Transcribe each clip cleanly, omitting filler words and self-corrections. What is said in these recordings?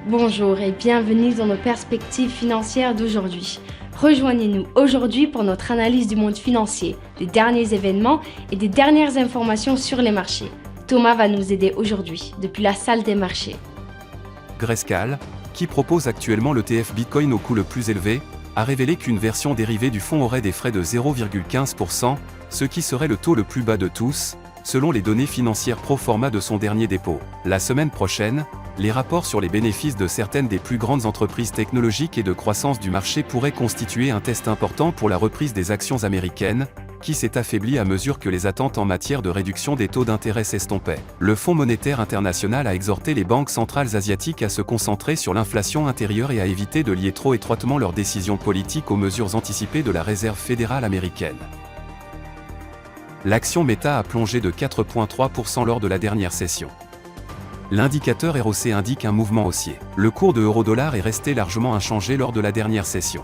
Bonjour et bienvenue dans nos perspectives financières d'aujourd'hui. Rejoignez-nous aujourd'hui pour notre analyse du monde financier, des derniers événements et des dernières informations sur les marchés. Thomas va nous aider aujourd'hui, depuis la salle des marchés. Grayscale, qui propose actuellement l'ETF Bitcoin au coût le plus élevé, a révélé qu'une version dérivée du fonds aurait des frais de 0,15%, ce qui serait le taux le plus bas de tous, selon les données financières pro forma de son dernier dépôt. La semaine prochaine, les rapports sur les bénéfices de certaines des plus grandes entreprises technologiques et de croissance du marché pourraient constituer un test important pour la reprise des actions américaines, qui s'est affaiblie à mesure que les attentes en matière de réduction des taux d'intérêt s'estompaient. Le Fonds monétaire international a exhorté les banques centrales asiatiques à se concentrer sur l'inflation intérieure et à éviter de lier trop étroitement leurs décisions politiques aux mesures anticipées de la Réserve fédérale américaine. L'action Meta a plongé de 4,3% lors de la dernière session. L'indicateur ROC indique un mouvement haussier. Le cours de euro-dollar est resté largement inchangé lors de la dernière session.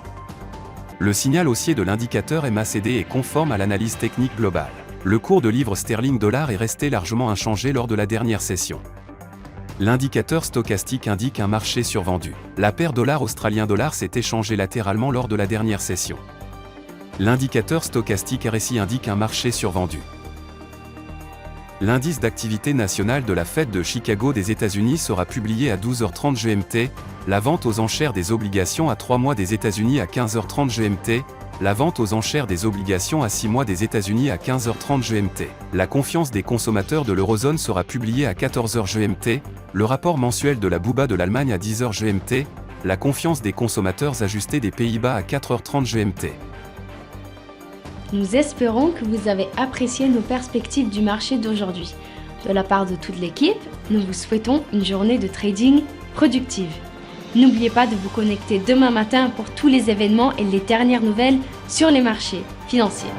Le signal haussier de l'indicateur MACD est conforme à l'analyse technique globale. Le cours de livre sterling-dollar est resté largement inchangé lors de la dernière session. L'indicateur stochastique indique un marché survendu. La paire dollar-australien-dollar s'est échangée latéralement lors de la dernière session. L'indicateur stochastique RSI indique un marché survendu. L'indice d'activité nationale de la Fed de Chicago des États-Unis sera publié à 12h30 GMT, la vente aux enchères des obligations à 3 mois des États-Unis à 15h30 GMT, la vente aux enchères des obligations à 6 mois des États-Unis à 15h30 GMT. La confiance des consommateurs de l'eurozone sera publiée à 14h GMT, le rapport mensuel de la BUBA de l'Allemagne à 10h GMT, la confiance des consommateurs ajustée des Pays-Bas à 4h30 GMT. Nous espérons que vous avez apprécié nos perspectives du marché d'aujourd'hui. De la part de toute l'équipe, nous vous souhaitons une journée de trading productive. N'oubliez pas de vous connecter demain matin pour tous les événements et les dernières nouvelles sur les marchés financiers.